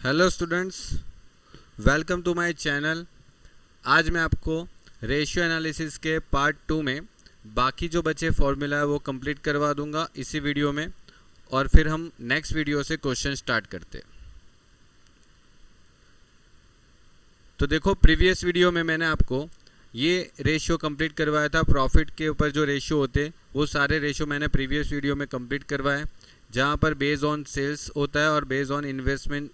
Hello students, welcome to my channel. आज मैं आपको रेशियो एनालिसिस के पार्ट 2 में बाकी जो बचे फॉर्मूला है वो कंप्लीट करवा दूंगा इसी वीडियो में, और फिर हम नेक्स्ट वीडियो से क्वेश्चन स्टार्ट करते। तो देखो, प्रीवियस वीडियो में मैंने आपको ये रेशियो कंप्लीट करवाया था। प्रॉफिट के ऊपर जो रेशियो होते वो सारे रेशियो मैंने प्रीवियस वीडियो में कंप्लीट करवाए, जहाँ पर बेस्ड ऑन सेल्स होता है और बेस्ड ऑन इन्वेस्टमेंट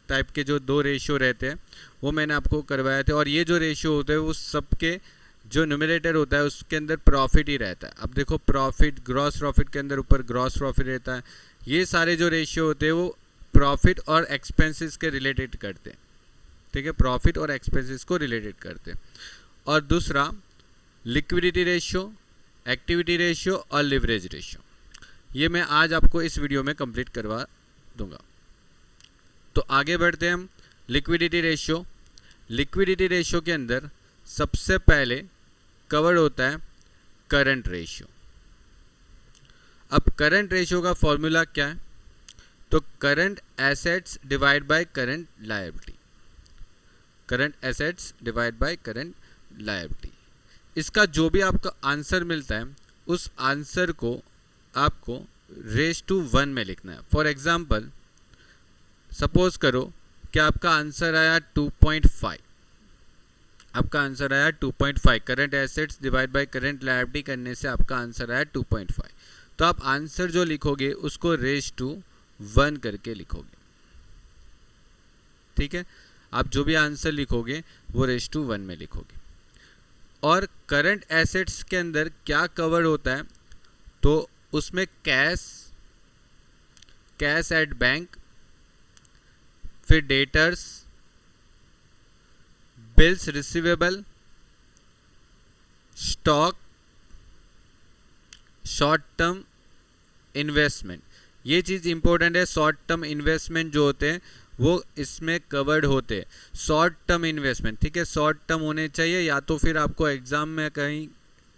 टाइप के जो दो रेशियो रहते हैं वो मैंने आपको करवाए थे। और ये जो रेशियो होते हैं वो सबके जो न्यूमरेटर होता है उसके अंदर प्रॉफिट ही रहता है। अब देखो, प्रॉफिट, ग्रॉस प्रॉफिट के अंदर ऊपर ग्रॉस प्रॉफिट रहता है। ये सारे जो रेशियो होते हैं वो प्रॉफिट और एक्सपेंसेस के रिलेटेड करते हैं, ठीक है, प्रॉफिट और एक्सपेंसेस को रिलेटेड करते हैं। और दूसरा लिक्विडिटी रेशियो, एक्टिविटी रेशियो और लिवरेज रेशियो, ये मैं आज आपको इस वीडियो में कंप्लीट करवा दूंगा। तो आगे बढ़ते हैं हम। लिक्विडिटी रेशियो, लिक्विडिटी रेशियो के अंदर सबसे पहले कवर होता है करंट रेशियो। अब करंट रेशियो का फॉर्मूला क्या है? तो current assets divide by current liability, current assets divide by current liability. इसका जो भी आपका आंसर मिलता है उस आंसर को आपको रेज़ टू 1 में लिखना है। फॉर एग्जांपल, सपोज करो कि आपका आंसर आया 2.5, आपका आंसर आया 2.5, current assets divide by current liability करने से आपका आंसर आया 2.5। तो आप आंसर जो लिखोगे उसको रेज़ टू 1 करके लिखोगे, ठीक है। आप जो भी आंसर लिखोगे वो रेज़ टू 1 में लिखोगे। और करंट एसेट्स के अंदर क्या कवर होता है? तो उसमें कैश एट बैंक, फिर debtors, bills receivable, stock, short term investment. ये चीज़ इंपॉर्टेंट है। शॉर्ट टर्म इन्वेस्टमेंट जो होते हैं वो इसमें कवर्ड होते हैं। शॉर्ट टर्म इन्वेस्टमेंट, ठीक है, शॉर्ट टर्म होने चाहिए, या तो फिर आपको एग्जाम में कहीं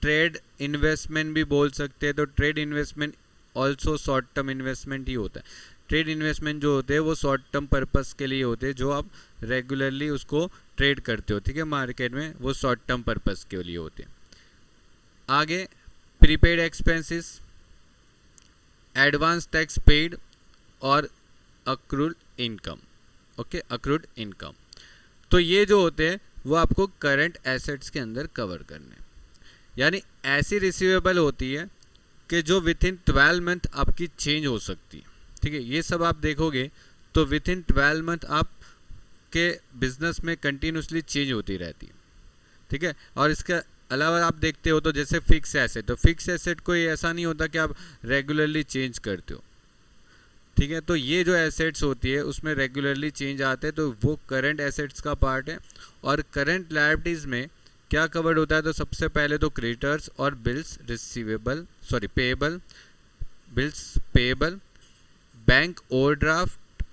ट्रेड इन्वेस्टमेंट भी बोल सकते हैं। तो trade investment also short term investment ही होता है। ट्रेड इन्वेस्टमेंट जो होते हैं वो शॉर्ट टर्म पर्पस के लिए होते हैं, जो आप रेगुलरली उसको ट्रेड करते हो, ठीक है, मार्केट में, वो शॉर्ट टर्म पर्पस के लिए होते हैं। आगे prepaid expenses, advance tax paid और accrued income, okay, accrued income. तो ये जो होते हैं वो आपको करंट एसेट्स के अंदर कवर करने, यानी ऐसी रिसीवेबल होती है कि जो विथ इन 12 मंथ आपकी चेंज हो सकती है, ठीक है। ये सब आप देखोगे तो विथ इन 12 मंथ आप के बिजनेस में कंटिन्यूसली चेंज होती रहती है, ठीक है। और इसके अलावा आप देखते हो तो जैसे फिक्स एसेट, तो फिक्स एसेट कोई ऐसा नहीं होता कि आप रेगुलरली चेंज करते हो, ठीक है। तो ये जो एसेट्स होती है उसमें रेगुलरली चेंज आते हैं, तो वो करंट एसेट्स का पार्ट है। और करंट लायबिलिटीज़ में क्या कवर्ड होता है? तो सबसे पहले तो क्रेडिटर्स और bills receivable, sorry payable, bills payable, bank overdraft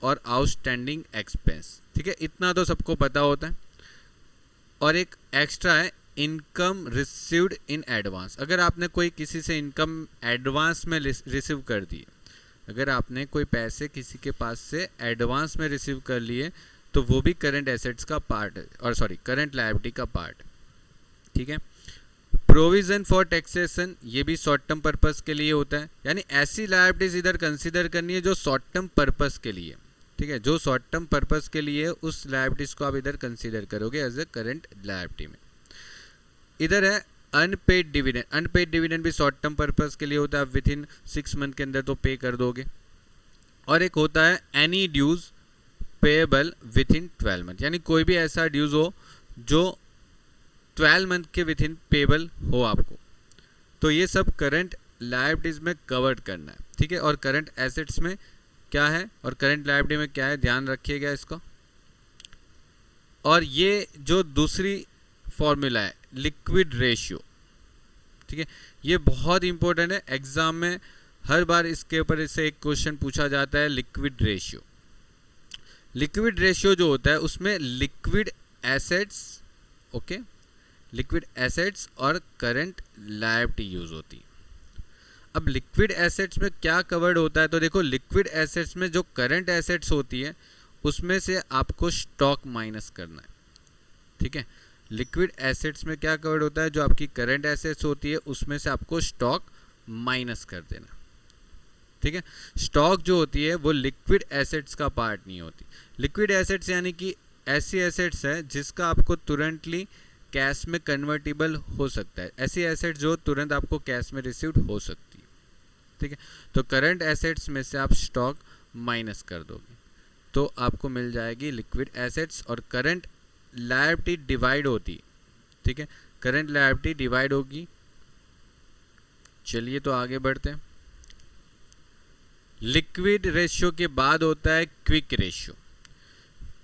और आउटस्टैंडिंग एक्सपेंस, ठीक है, इतना तो सबको पता होता है। और एक एक्स्ट्रा है इनकम रिसीव्ड इन एडवांस। अगर आपने कोई किसी से इनकम एडवांस में रिसीव कर दी, अगर आपने कोई पैसे किसी के पास से एडवांस में रिसीव कर लिए, तो वो भी करंट एसेट्स का पार्ट है, और सॉरी करंट लायबिलिटी का पार्ट, ठीक है। प्रोविजन फॉर टैक्सेशन, ये भी शॉर्ट टर्म पर्पस के लिए होता है, यानी ऐसी लायबिलिटीज इधर कंसीडर करनी है जो शॉर्ट टर्म पर्पस के लिए, ठीक है, जो शॉर्ट टर्म पर्पस के लिए उस लायबिलिटीज को आप इधर कंसीडर करोगे एज ए करंट लायबिलिटी में। इधर है अनपेड डिविडेंड, अनपेड डिविडेंड भी शॉर्ट टर्म पर्पस के लिए होता है, विद इन 6 मंथ के अंदर तो पे कर दोगे। और एक होता है any dues payable within 12 month, यानी कोई भी ऐसा ड्यूज हो जो 12 मंथ के विद इन पेएबल हो आपको, तो ये सब करंट लायबिलिटीज में कवर्ड करना है, ठीक है। और करंट एसेट्स में क्या है और करंट लायबिलिटी में क्या है, ध्यान रखिएगा इसको। और ये जो दूसरी फॉर्मूला है लिक्विड रेशियो, ठीक है, ये बहुत इंपॉर्टेंट है। एग्जाम में हर बार इसके ऊपर इससे एक क्वेश्चन पूछा जाता है, लिक्विड रेशियो। लिक्विड रेशियो जो होता है उसमें liquid assets, okay, liquid assets और करंट लायबिलिटी यूज होती है। अब लिक्विड एसेट्स में क्या कवर्ड होता है? तो देखो, लिक्विड एसेट्स में जो करंट एसेट्स होती है उसमें से आपको स्टॉक माइनस करना है, ठीक है। लिक्विड एसेट्स में क्या कवर्ड होता है, जो आपकी करंट एसेट्स होती है उसमें से आपको स्टॉक माइनस कर देना, ठीक है। स्टॉक जो होती है वो लिक्विड एसेट्स का पार्ट नहीं होती। लिक्विड एसेट्स यानी कि ऐसी एसेट्स है जिसका आपको तुरंतली कैश में कन्वर्टेबल हो सकता है, ऐसी एसेट्स जो तुरंत आपको कैश में रिसीव्ड हो सकती है, ठीक है। तो करंट एसेट्स में से आप स्टॉक माइनस कर दोगे तो आपको मिल जाएगी लिक्विड एसेट्स, और करंट लायबिलिटी डिवाइड होती, ठीक है, करंट लायबिलिटी डिवाइड होगी। चलिए तो आगे बढ़ते हैं। लिक्विड रेशियो के बाद होता है क्विक रेशियो।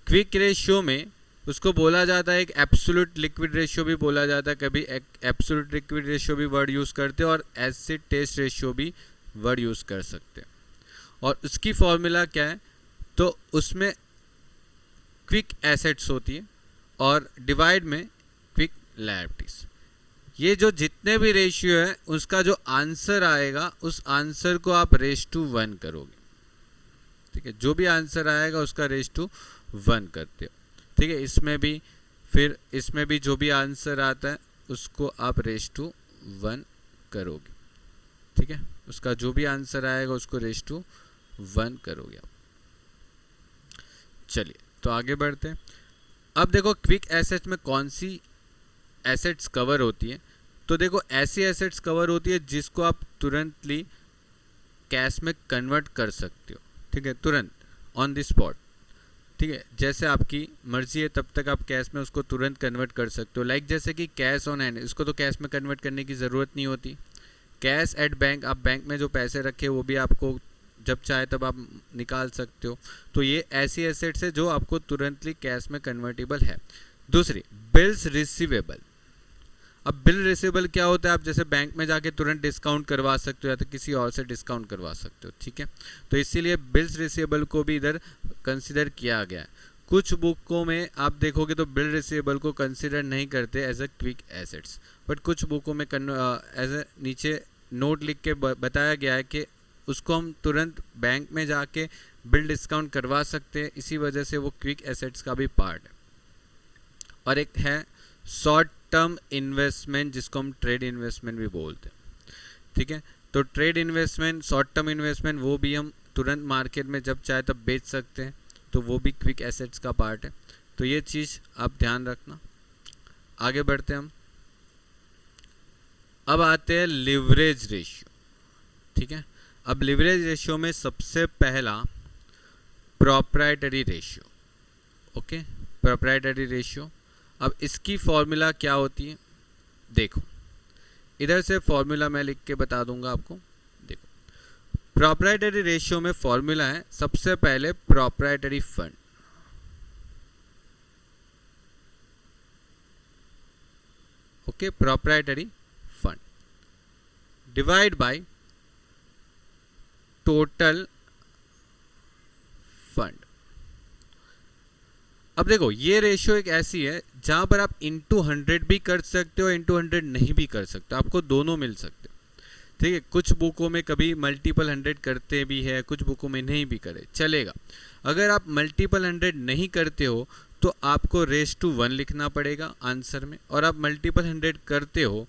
क्विक रेशियो में उसको बोला जाता है एक एब्सोल्यूट लिक्विड रेशियो भी बोला जाता है, कभी एक एब्सोल्यूट लिक्विड रेशियो भी वर्ड यूज़ करते हैं, और एसिड टेस्ट रेशियो भी वर्ड यूज़ कर सकते हैं। और उसकी फॉर्मूला क्या है, तो उसमें क्विक एसेट्स होती है और डिवाइड में क्विक लायबिलिटीज। ये जो जितने भी रेशियो है उसका जो आंसर आएगा उस आंसर को आप रेश टू 1 करोगे, ठीक है। जो भी आंसर आएगा उसका रेश टू 1 करते हो, ठीक है। इसमें भी जो भी आंसर आता है उसको आप रेश टू 1 करोगे, ठीक है। उसका जो भी आंसर आएगा उसको रेश टू 1 करोगे आप। चलिए तो आगे बढ़ते हैं। अब देखो क्विक एसेट्स में कौन सी एसेट्स कवर होती है, तो देखो ऐसी एसेट्स कवर होती है जिसको आप तुरंतली कैश में कन्वर्ट कर सकते हो, ठीक है, तुरंत ऑन द स्पॉट, ठीक है। जैसे आपकी मर्जी है तब तक आप कैश में उसको तुरंत कन्वर्ट कर सकते हो। लाइक जैसे कि कैश ऑन हैंड, इसको तो कैश में कन्वर्ट करने की ज़रूरत नहीं होती। कैश एट बैंक, आप बैंक में जो पैसे रखे वो भी आपको जब चाहे तब आप निकाल सकते हो। तो ये ऐसी एसेट्स है जो आपको तुरंतली कैश में कन्वर्टेबल है। दूसरी बिल्स रिसीवेबल। अब बिल रिसीवेबल क्या होता है, आप जैसे बैंक में जाके तुरंत डिस्काउंट करवा सकते हो या तो किसी और से डिस्काउंट करवा सकते हो, ठीक है। तो इसीलिए बिल्स रिसीवेबल को भी इधर कंसिडर किया गया है। कुछ बुकों में आप देखोगे तो बिल रिसीवेबल को कंसिडर नहीं करते as a quick assets, but कुछ बुकों में एज अ नीचे नोट लिख के बताया गया है कि उसको हम तुरंत बैंक में जाके बिल डिस्काउंट करवा सकते हैं, इसी वजह से वो क्विक एसेट्स का भी पार्ट है। और एक है शॉर्ट टर्म इन्वेस्टमेंट, जिसको हम ट्रेड इन्वेस्टमेंट भी बोलते हैं, ठीक है। तो trade investment, short term investment, वो भी हम तुरंत मार्केट में जब चाहे तब बेच सकते हैं, तो वो भी क्विक एसेट्स का पार्ट है। तो ये चीज़ आप ध्यान रखना। आगे बढ़ते हैं हम। अब आते हैं लिवरेज रेशियो, ठीक है। अब लिवरेज रेशियो में सबसे पहला proprietary ratio, okay, proprietary ratio. अब इसकी फॉर्मूला क्या होती है, देखो इधर से फॉर्मूला मैं लिख के बता दूंगा आपको। देखो प्रोप्राइटरी रेशियो में फॉर्मूला है सबसे पहले proprietary fund, okay, proprietary fund divide by total fund. अब देखो ये रेशियो एक ऐसी है जहां पर आप इंटू 100 भी कर सकते हो, इंटू 100 नहीं भी कर सकते, आपको दोनों मिल सकते हो, ठीक है। कुछ बुकों में कभी मल्टीपल 100 करते भी है, कुछ बुकों में नहीं भी करे, चलेगा। अगर आप मल्टीपल 100 नहीं करते हो तो आपको रेश टू 1 लिखना पड़ेगा आंसर में, और आप मल्टीपल 100 करते हो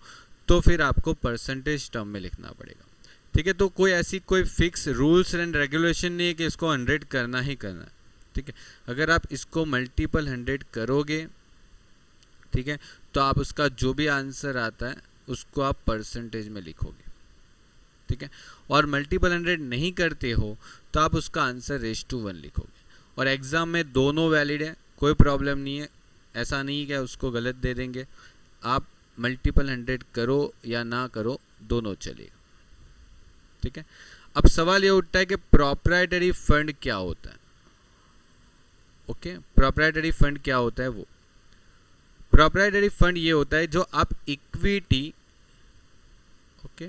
तो फिर आपको परसेंटेज टर्म में लिखना पड़ेगा, ठीक है। तो कोई ऐसी कोई फिक्स रूल्स एंड रेगुलेशन नहीं है कि इसको 100 करना ही करना है, ठीक है। अगर आप इसको मल्टीपल 100 करोगे, ठीक है, तो आप उसका जो भी आंसर आता है उसको आप परसेंटेज में लिखोगे, ठीक है। और मल्टीपल 100 नहीं करते हो तो आप उसका आंसर रेश टू 1 लिखोगे। और एग्ज़ाम में दोनों वैलिड है, कोई प्रॉब्लम नहीं है, ऐसा नहीं कि उसको गलत दे देंगे। आप मल्टीपल 100 करो या ना करो, दोनों चलेगा, ठीक है। अब सवाल ये उठता है कि प्रोप्राइटरी फंड क्या होता है, ओके। प्रोप्राइटरी फंड क्या होता है, वो प्रोप्राइटरी फंड ये होता है जो आप equity, okay,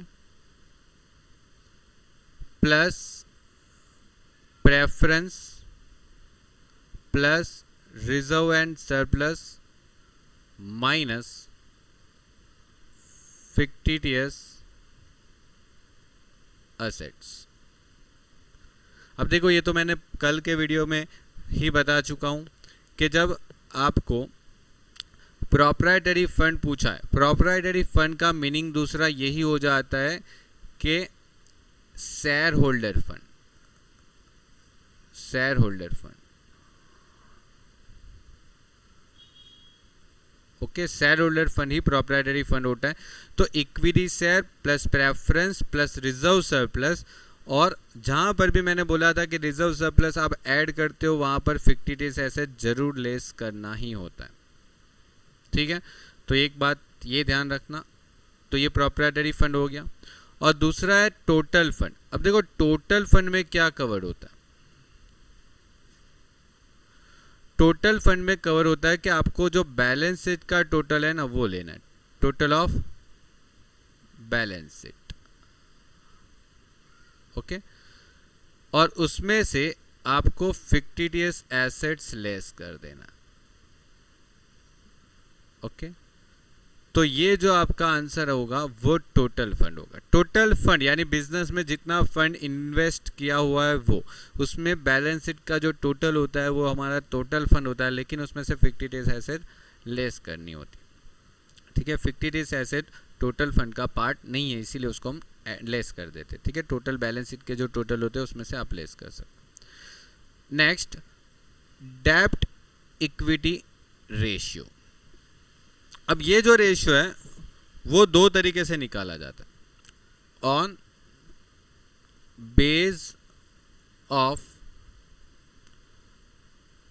plus preference plus reserve and surplus minus fictitious assets. अब देखो ये तो मैंने कल के वीडियो में ही बता चुका हूँ कि जब आपको प्रोप्राइटरी फंड पूछा है, प्रोप्राइटरी फंड का मीनिंग दूसरा यही हो जाता है कि shareholder fund, shareholder fund. Okay, shareholder fund ही प्रोप्राइटरी फंड होता है। तो equity share plus preference plus reserve surplus, और जहां पर भी मैंने बोला था कि रिजर्व सरप्लस आप ऐड करते हो वहां पर फिक्टिटिव एसेट जरूर लेस करना ही होता है। ठीक है, तो एक बात ये ध्यान रखना। तो ये प्रोप्राइटरी फंड हो गया। और दूसरा है टोटल फंड। अब देखो टोटल फंड में क्या कवर होता है। टोटल फंड में कवर होता है कि आपको जो बैलेंस शीट का टोटल है ना वो लेना है, total of balance sheet. Okay, और उसमें से आपको फिक्टिटियस एसेट्स लेस कर देना। ओके, तो ये जो आपका आंसर होगा वो टोटल फंड होगा। टोटल फंड यानी बिजनेस में जितना फंड इन्वेस्ट किया हुआ है वो, उसमें बैलेंस शीट का जो टोटल होता है वो हमारा टोटल फंड होता है, लेकिन उसमें से फिक्टिटियस एसेट लेस करनी होती है। ठीक है, फिक्टिटियस एसेट टोटल फंड का पार्ट नहीं है, इसीलिए उसको हम लेस कर देते। ठीक है, टोटल बैलेंस शीट के जो टोटल होते हैं उसमें से आप लेस कर सकते। नेक्स्ट, डेब्ट इक्विटी रेशियो। अब ये जो रेशियो है वो दो तरीके से निकाला जाता है, on base of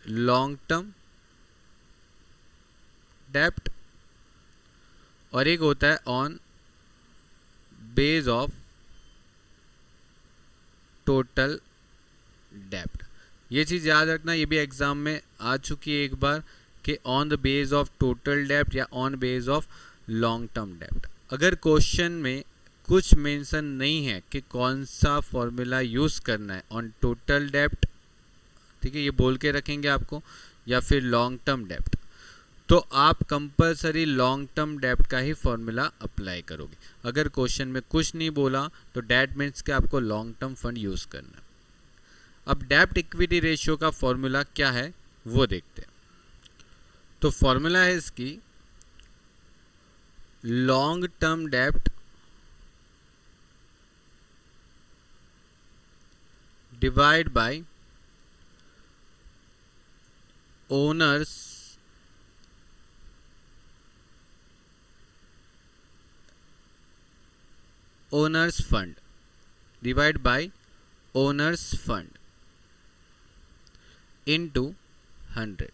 long term डेब्ट, और एक होता है ऑन बेस ऑफ टोटल डेब्ट। ये चीज़ याद रखना, ये भी एग्जाम में आ चुकी है एक बार कि on the base of total डेब्ट या on base of long term डेब्ट। अगर क्वेश्चन में कुछ मेंशन नहीं है कि कौन सा फॉर्मूला यूज़ करना है, ऑन टोटल डेब्ट, ठीक है, ये बोल के रखेंगे आपको, या फिर लॉन्ग टर्म डेब्ट, तो आप कंपलसरी लॉन्ग टर्म डेब्ट का ही फॉर्मूला अप्लाई करोगे। अगर क्वेश्चन में कुछ नहीं बोला तो डेट मीन्स कि आपको लॉन्ग टर्म फंड यूज़ करना है। अब डेब्ट इक्विटी रेशियो का फॉर्मूला क्या है वो देखते हैं। तो फॉर्मूला है इसकी लॉन्ग टर्म डेब्ट divide by owner's fund, divide by owner's fund into 100।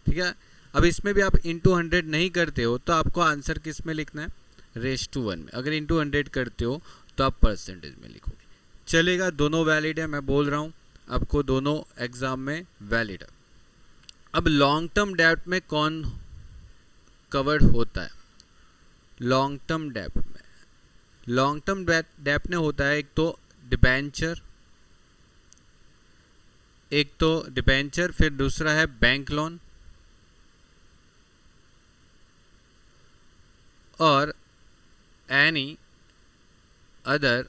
ठीक है, अब इसमें भी आप इंटू 100 नहीं करते हो तो आपको आंसर किस में लिखना है, रेस टू 1 में। अगर इंटू 100 करते हो तो आप परसेंटेज में लिखोगे, चलेगा। दोनों वैलिड है, मैं बोल रहा हूँ आपको, दोनों एग्जाम में वैलिड है। अब लॉन्ग टर्म डेब्ट में कौन कवर्ड होता है? लॉन्ग टर्म डेब्ट में, लॉन्ग टर्म डेब्ट में होता है एक तो डिबेंचर, फिर दूसरा है बैंक लोन, और एनी अदर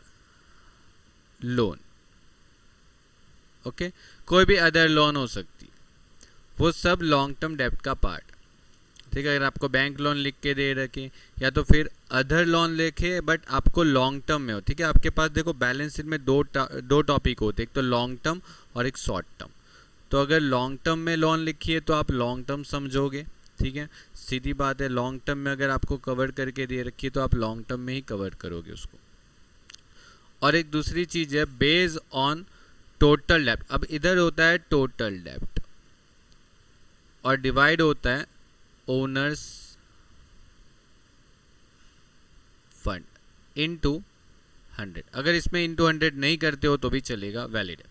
लोन। ओके, कोई भी अदर लोन हो सकती है, वो सब लॉन्ग टर्म डेब्ट का पार्ट। ठीक है, अगर आपको बैंक लोन लिख के दे रखे या तो फिर अदर लोन लिखे बट आपको लॉन्ग टर्म में हो। ठीक है, आपके पास देखो बैलेंस शीट में दो टॉपिक होते हैं, एक तो लॉन्ग टर्म और एक शॉर्ट टर्म। तो अगर लॉन्ग टर्म में लोन लिखी है तो आप लॉन्ग टर्म समझोगे। ठीक है, सीधी बात है, लॉन्ग टर्म में अगर आपको कवर करके दे रखी है तो आप लॉन्ग टर्म में ही कवर करोगे उसको। और एक दूसरी चीज़ है बेस्ड ऑन टोटल डेब्ट। अब इधर होता है टोटल डेब्ट और डिवाइड होता है ओनर्स फंड इनटू 100। अगर इसमें इनटू 100 नहीं करते हो तो भी चलेगा, वैलिड है।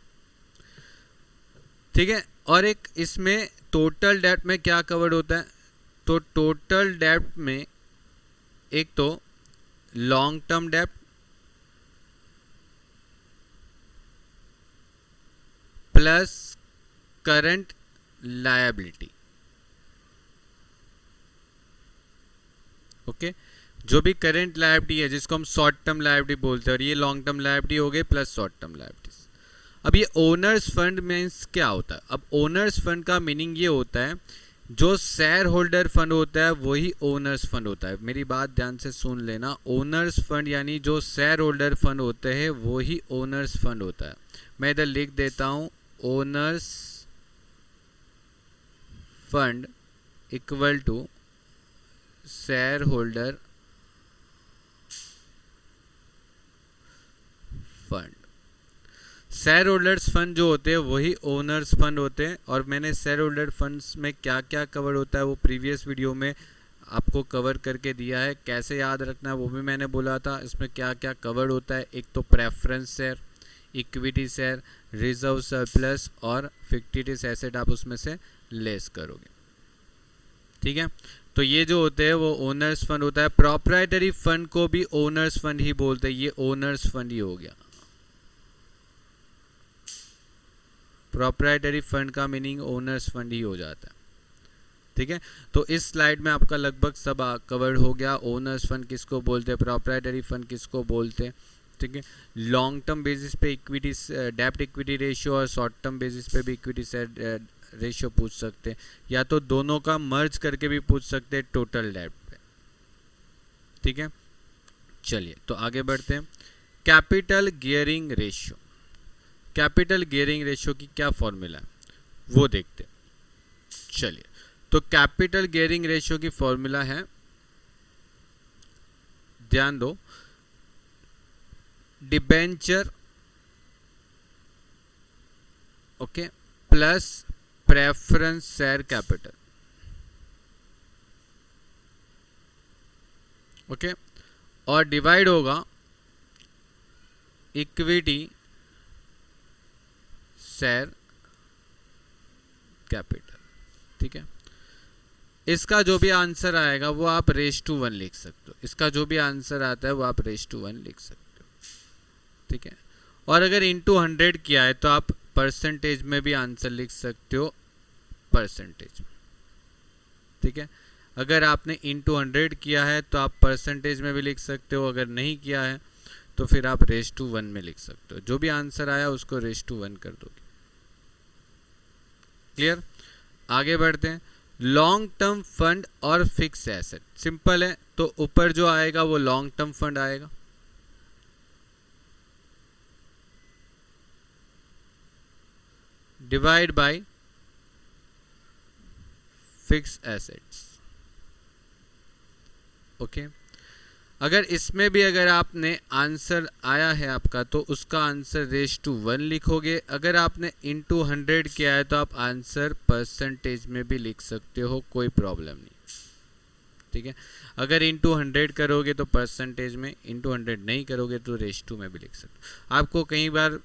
ठीक है, और एक इसमें टोटल डेब्ट में क्या कवर्ड होता है? तो टोटल डेब्ट में एक तो लॉन्ग टर्म डेब्ट प्लस करंट लायबिलिटी। ओके, जो भी करंट लायबिलिटी है जिसको हम शॉर्ट टर्म लायबिलिटी बोलते हैं, और ये लॉन्ग टर्म लायबिलिटी हो गई प्लस शॉर्ट टर्म लायबिलिटीज। अब ये ओनर्स फंड मीन्स क्या होता है? अब ओनर्स फंड का मीनिंग ये होता है जो शेयर होल्डर फंड होता है वही ओनर्स फंड होता है। मेरी बात ध्यान से सुन लेना, ओनर्स फंड यानी जो शेयर होल्डर फंड होते हैं वही ओनर्स फंड होता है। मैं इधर लिख देता हूं owners fund equal to shareholder fund. Shareholders fund जो होते हैं वही ओनर्स फंड होते हैं। और मैंने शेयर होल्डर फंड्स में क्या क्या कवर होता है वो प्रीवियस वीडियो में आपको कवर करके दिया है, कैसे याद रखना है वो भी मैंने बोला था। इसमें क्या क्या कवर होता है, एक तो preference share, equity share, reserve surplus और फिक्टिटिस एसेट आप उसमें से लेस करोगे। ठीक है, तो ये जो होते हैं वो ओनर्स फंड होता है। प्रोप्राइटरी फंड को भी ओनर्स फंड ही बोलते हैं, ये ओनर्स फंड ही हो गया। प्रोप्राइटरी फंड का मीनिंग ओनर्स फंड ही हो जाता है। ठीक है, तो इस स्लाइड में आपका लगभग सब कवर हो गया। ओनर्स फंड किसको बोलते हैं, प्रोप्राइटरी फंड किसको बोलते हैं। ठीक है, लॉन्ग टर्म बेसिस पे इक्विटी डेब्ट इक्विटी रेशियो और शॉर्ट टर्म बेसिस पे भी इक्विटी रेशियो पूछ सकते हैं, या तो दोनों का मर्ज करके भी पूछ सकते हैं टोटल डेब्ट पे। ठीक है, चलिए तो आगे बढ़ते हैं। Capital gearing ratio, capital gearing ratio की क्या फॉर्मूला है वो देखते हैं। चलिए, तो कैपिटल गियरिंग रेशियो की फॉर्मूला है, ध्यान दो, debenture okay plus preference share capital okay, और डिवाइड होगा इक्विटी शेयर कैपिटल। ठीक है, इसका जो भी आंसर आएगा वो आप रेश टू 1 लिख सकते हो। इसका जो भी आंसर आता है वो आप रेश टू 1 लिख सकते हो। ठीक है, और अगर इंटू 100 किया है तो आप परसेंटेज में भी आंसर लिख सकते हो, परसेंटेज में। ठीक है, अगर आपने इंटू 100 किया है तो आप परसेंटेज में भी लिख सकते हो, अगर नहीं किया है तो फिर आप रेश टू 1 में लिख सकते हो। जो भी आंसर आया उसको रेश टू 1 कर दोगे। क्लियर, आगे बढ़ते हैं। लॉन्ग टर्म फंड और फिक्स एसेट, सिंपल है, तो ऊपर जो आएगा वो लॉन्ग टर्म फंड आएगा, divide by fix assets. Okay, अगर इसमें भी अगर आपने आंसर आया है आपका तो उसका आंसर रेश टू 1 लिखोगे। अगर आपने इंटू 100 किया है तो आप आंसर परसेंटेज में भी लिख सकते हो, कोई प्रॉब्लम नहीं। ठीक है, अगर इंटू 100 करोगे तो परसेंटेज में, इंटू 100 नहीं करोगे तो रेश टू में भी लिख सकते हो। आपको कई बार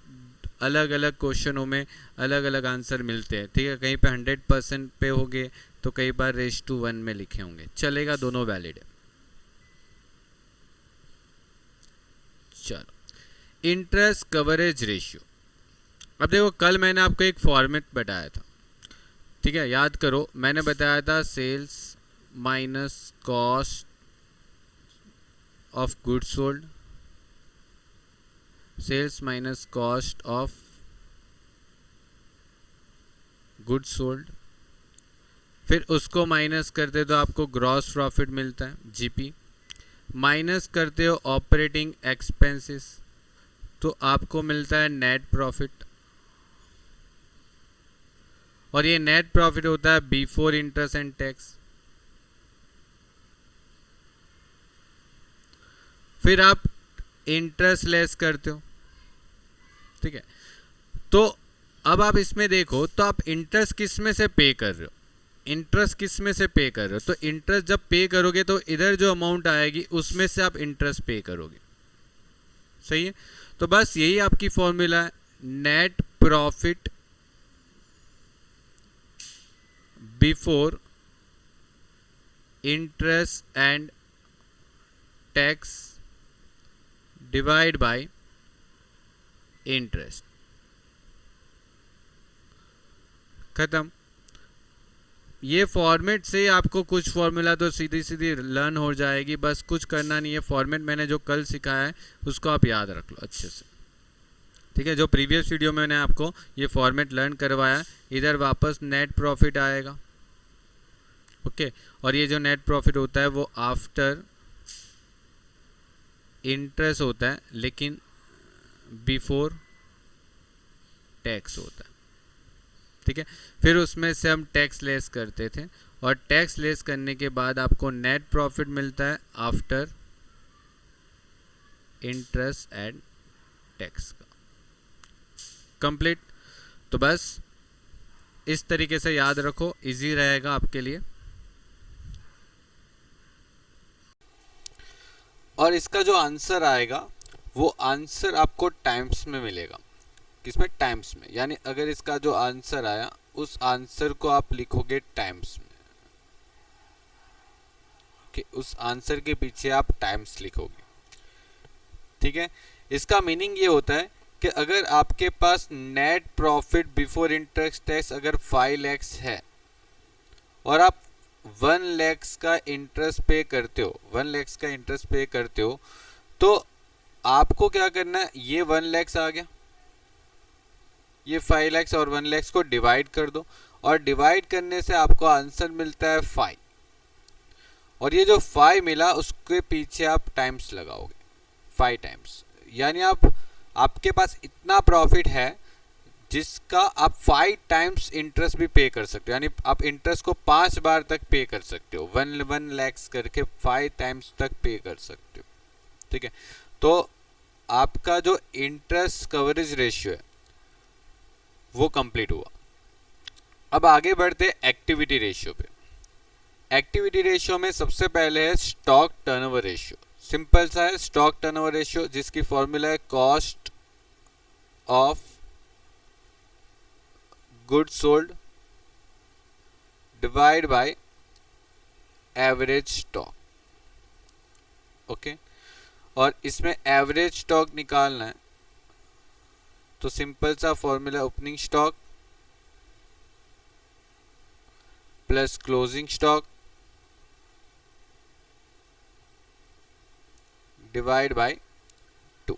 अलग अलग क्वेश्चनों में अलग अलग आंसर मिलते हैं। ठीक है, कहीं पे 100% पे होंगे तो कई बार रेश टू 1 में लिखे होंगे, चलेगा, दोनों वैलिड है। चलो, इंटरेस्ट कवरेज रेशियो। अब देखो, कल मैंने आपको एक फॉर्मेट बताया था। ठीक है, याद करो, मैंने बताया था sales minus cost of goods sold, sales minus cost of goods sold, फिर उसको माइनस करते तो आपको ग्रॉस प्रॉफिट मिलता है जीपी, माइनस करते हो ऑपरेटिंग एक्सपेंसेस तो आपको मिलता है नेट प्रॉफिट, और ये नेट प्रॉफिट होता है बिफोर इंटरेस्ट एंड टैक्स। फिर आप इंटरेस्ट लेस करते हो। ठीक है, तो अब आप इसमें देखो तो आप इंटरेस्ट किस में से पे कर रहे हो, इंटरेस्ट किस में से पे कर रहे हो, तो इंटरेस्ट जब पे करोगे तो इधर जो अमाउंट आएगी उसमें से आप इंटरेस्ट पे करोगे। सही है, तो बस यही आपकी फॉर्मूला है, net profit before interest and tax divide by interest. खत्म। ये फॉर्मेट से आपको कुछ फॉर्मूला तो सीधी सीधी लर्न हो जाएगी, बस कुछ करना नहीं है। फॉर्मेट मैंने जो कल सिखाया है उसको आप याद रख लो अच्छे से। ठीक है, जो प्रीवियस वीडियो में मैंने आपको ये फॉर्मेट लर्न करवाया, इधर वापस नेट प्रॉफिट आएगा। ओके, और ये जो नेट प्रॉफिट होता है वो आफ्टर इंटरेस्ट होता है, लेकिन बिफोर टैक्स होता है। ठीक है, फिर उसमें से हम टैक्स लेस करते थे, और टैक्स लेस करने के बाद आपको नेट प्रॉफिट मिलता है आफ्टर इंटरेस्ट एंड टैक्स का। कंप्लीट। तो बस इस तरीके से याद रखो, इजी रहेगा आपके लिए। और इसका जो आंसर आएगा वो आंसर आपको टाइम्स में मिलेगा। किसमें? टाइम्स में। यानी अगर इसका जो आंसर आया उस आंसर को आप लिखोगे टाइम्स में, कि उस आंसर के पीछे आप टाइम्स लिखोगे। ठीक है, इसका मीनिंग ये होता है कि अगर आपके पास net profit before interest tax अगर 5 लाख है और आप 1 लाख का इंटरेस्ट पे करते हो, 1 लाख का इंटरेस्ट पे करते हो, तो आपको क्या करना है, ये 1 लाख आ गया, ये 5 लाख और 1 लाख को डिवाइड कर दो, और डिवाइड करने से आपको आंसर मिलता है 5, और ये जो 5 मिला उसके पीछे आप टाइम्स लगाओगे, 5 टाइम्स। यानी आपके पास इतना प्रॉफिट है जिसका आप 5 टाइम्स इंटरेस्ट भी पे कर सकते हो। यानी आप इंटरेस्ट को 5 बार तक पे कर सकते हो, 1 लाख करके 5 टाइम्स तक पे कर सकते हो। ठीक है, तो आपका जो इंटरेस्ट कवरेज रेशियो है वो कंप्लीट हुआ। अब आगे बढ़ते एक्टिविटी रेशियो पे। एक्टिविटी रेशियो में सबसे पहले है स्टॉक टर्नओवर रेशियो। सिंपल सा है स्टॉक टर्नओवर रेशियो, जिसकी फॉर्मूला है cost of goods sold divide by average stock. Okay, और इसमें एवरेज स्टॉक निकालना है तो सिंपल सा formula opening stock plus closing stock divide by 2।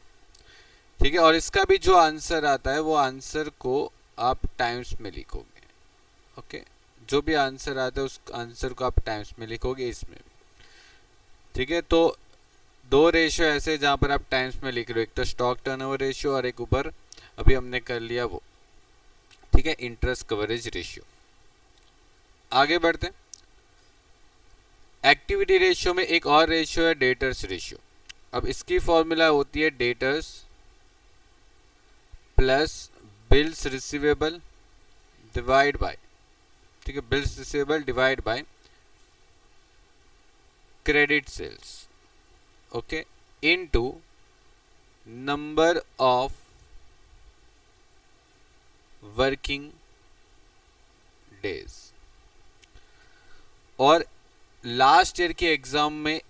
ठीक है, और इसका भी जो आंसर आता है वो आंसर को आप टाइम्स में लिखोगे। ओके, जो भी आंसर आता है उस आंसर को आप टाइम्स में लिखोगे इसमें भी। ठीक है, तो 2 रेशियो ऐसे जहां पर आप टाइम्स में लिख रहे हो, एक तो स्टॉक टर्नओवर रेशियो और एक ऊपर अभी हमने कर लिया वो। ठीक है, इंटरेस्ट कवरेज रेशियो। आगे बढ़ते हैं। एक्टिविटी रेशियो में एक और रेशियो है डेटर्स रेशियो। अब इसकी फॉर्मूला होती है debtors plus bills receivable divide by, ठीक है, bills receivable divide by credit sales. Okay, into number of working days. और लास्ट ईयर के एग्जाम में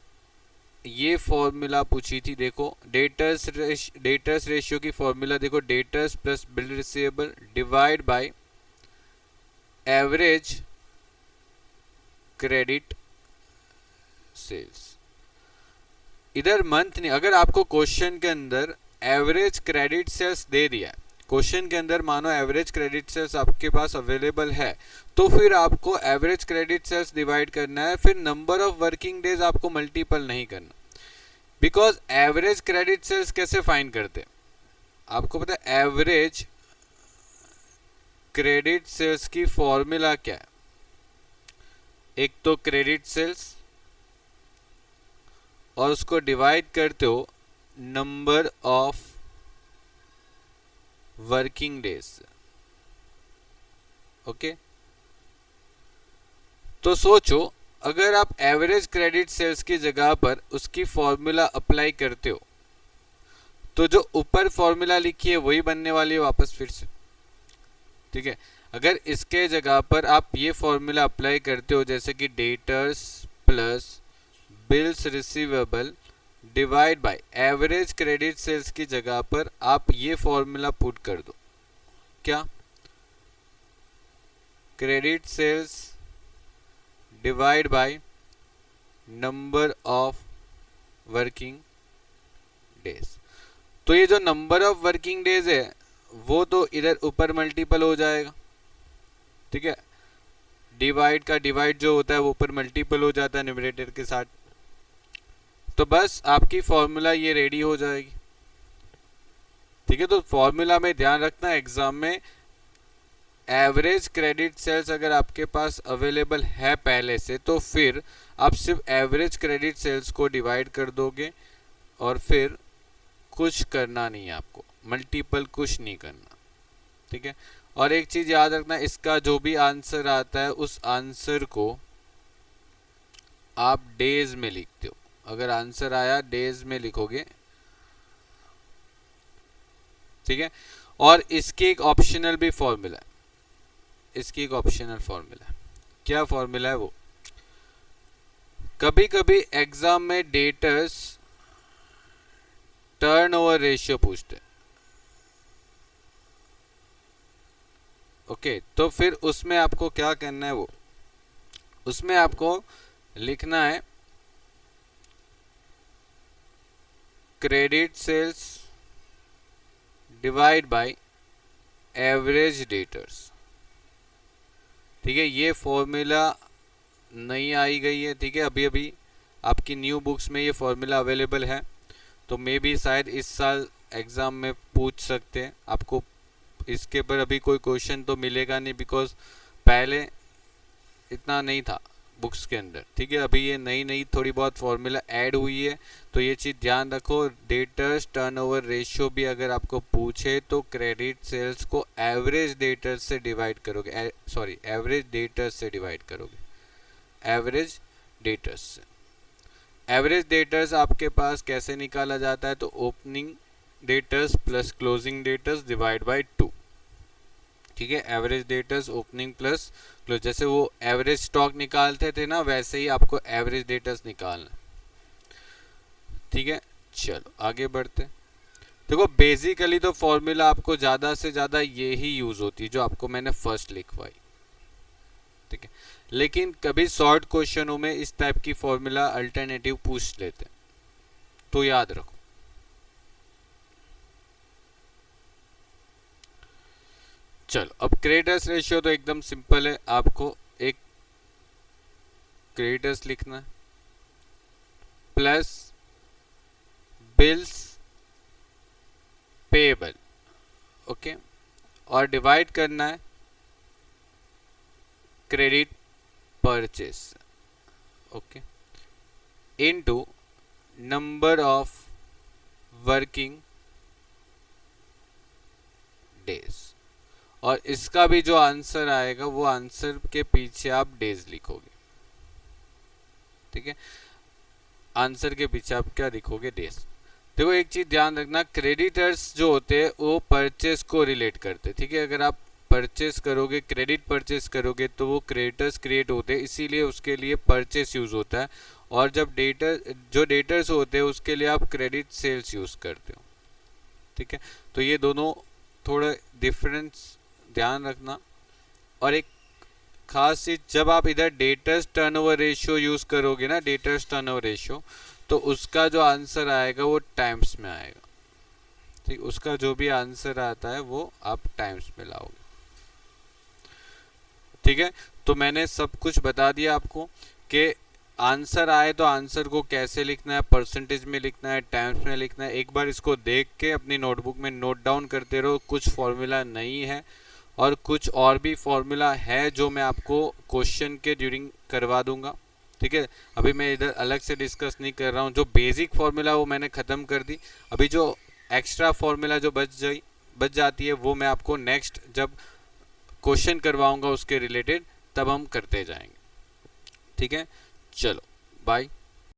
ये फॉर्मूला पूछी थी, देखो डेटर्स रेशियो की फॉर्मूला देखो, debtors plus bill receivable divide by average credit sales. इधर मंथ नहीं, अगर आपको क्वेश्चन के अंदर एवरेज क्रेडिट सेल्स दे दिया है, क्वेश्चन के अंदर मानो एवरेज क्रेडिट सेल्स आपके पास अवेलेबल है, तो फिर आपको एवरेज क्रेडिट सेल्स डिवाइड करना है, फिर नंबर ऑफ वर्किंग डेज आपको मल्टीपल नहीं करना। बिकॉज एवरेज क्रेडिट सेल्स कैसे फाइंड करते, आपको पता है एवरेज क्रेडिट सेल्स की फॉर्मूला क्या है, एक तो क्रेडिट सेल्स और उसको डिवाइड करते हो number of working days. Okay, तो सोचो अगर आप एवरेज क्रेडिट सेल्स की जगह पर उसकी फॉर्मूला अप्लाई करते हो तो जो ऊपर फॉर्मूला लिखी है वही बनने वाली है वापस फिर से। ठीक है, अगर इसके जगह पर आप ये फॉर्मूला अप्लाई करते हो जैसे कि debtors plus bills receivable divide by average credit sales की जगह पर आप ये फॉर्मूला पुट कर दो, क्या, credit sales divide by number of working days. तो ये जो नंबर ऑफ वर्किंग डेज है वो तो इधर ऊपर मल्टीपल हो जाएगा, ठीक है। डिवाइड का डिवाइड जो होता है वो ऊपर मल्टीपल हो जाता है न्यूमरेटर के साथ। तो बस आपकी फॉर्मूला ये रेडी हो जाएगी, ठीक है। तो फॉर्मूला में ध्यान रखना एग्जाम में, एवरेज क्रेडिट सेल्स अगर आपके पास अवेलेबल है पहले से तो फिर आप सिर्फ एवरेज क्रेडिट सेल्स को डिवाइड कर दोगे और फिर कुछ करना नहीं है आपको, मल्टीपल कुछ नहीं करना, ठीक है। और एक चीज याद रखना, इसका जो भी आंसर आता है उस आंसर को आप डेज में लिखते हो। अगर आंसर आया डेज में लिखोगे, ठीक है। और इसकी एक ऑप्शनल भी फॉर्मूला है, इसकी एक ऑप्शनल फॉर्मूला है। क्या फॉर्मूला है वो, कभी कभी एग्जाम में डेटर्स टर्नओवर रेशियो पूछते हैं, ओके। तो फिर उसमें आपको क्या करना है, वो उसमें आपको लिखना है credit sales divide by average debtors, ठीक है। ये फॉर्मूला नई आई गई है, ठीक है। अभी अभी आपकी न्यू बुक्स में ये फॉर्मूला अवेलेबल है, तो मे भी शायद इस साल एग्जाम में पूछ सकते हैं आपको। इसके पर अभी कोई क्वेश्चन तो मिलेगा नहीं, बिकॉज पहले इतना नहीं था बुक्स के अंदर, ठीक है। अभी ये नई नई थोड़ी बहुत फॉर्मूला ऐड हुई है, तो ये चीज़ ध्यान रखो। डेटर्स टर्नओवर रेशियो भी अगर आपको पूछे तो क्रेडिट सेल्स को एवरेज डेटर्स से डिवाइड करोगे, सॉरी एवरेज डेटर्स से डिवाइड करोगे, एवरेज डेटर्स से। एवरेज डेटर्स आपके पास कैसे निकाला जाता है, तो opening debtors plus closing debtors divide by 2, ठीक है। Average debtors opening plus close, जैसे वो एवरेज स्टॉक निकालते थे ना, वैसे ही आपको एवरेज डेटर्स निकालना, ठीक है। चलो आगे बढ़ते। देखो बेसिकली तो फॉर्मूला आपको ज़्यादा से ज़्यादा ये ही यूज़ होती है जो आपको मैंने फर्स्ट लिखवाई, ठीक है। लेकिन कभी शॉर्ट क्वेश्चनों में इस टाइप की फॉर्मूला अल्टरनेटिव पूछ लेते हैं, तो याद रखो। चलो अब क्रेडिटर्स रेशियो तो एकदम सिंपल है, आपको एक क्रेडिटर्स लिखना है प्लस बिल्स पेएबल, ओके, और डिवाइड करना है credit purchase, okay, into number of working days. और इसका भी जो आंसर आएगा वो आंसर के पीछे आप डेज लिखोगे, ठीक है। आंसर के पीछे आप क्या लिखोगे, डेज। देखो एक चीज ध्यान रखना, क्रेडिटर्स जो होते हैं वो परचेस को रिलेट करते हैं, ठीक है। अगर आप परचेस करोगे, क्रेडिट परचेस करोगे, तो वो क्रेडिटर्स क्रिएट होते हैं, इसीलिए उसके लिए परचेस यूज होता है। और जब डेटर्स होते हैं उसके लिए आप क्रेडिट सेल्स यूज करते हो, ठीक है। तो ये दोनों थोड़ा डिफरेंस ध्यान रखना। और एक खास चीज, जब आप इधर डेटर्स टर्नओवर रेशियो यूज करोगे ना, डेटर्स टर्नओवर रेशियो, तो उसका जो आंसर आएगा वो टाइम्स में आएगा, ठीक। उसका जो भी आंसर आता है वो आप टाइम्स में लाओगे, ठीक है। तो मैंने सब कुछ बता दिया आपको कि आंसर आए तो आंसर को कैसे लिखना है, परसेंटेज में लिखना है, टाइम्स में लिखना है। एक बार इसको देख के अपनी नोटबुक में नोट डाउन करते रहो। कुछ फॉर्मूला नहीं है और कुछ और भी फॉर्मूला है जो मैं आपको क्वेश्चन के ड्यूरिंग करवा दूंगा, ठीक है। अभी मैं इधर अलग से डिस्कस नहीं कर रहा हूँ। जो बेसिक फॉर्मूला वो मैंने ख़त्म कर दी, अभी जो एक्स्ट्रा फॉर्मूला जो बच जाती है वो मैं आपको नेक्स्ट जब क्वेश्चन करवाऊंगा उसके रिलेटेड तब हम करते जाएंगे, ठीक है। चलो बाय।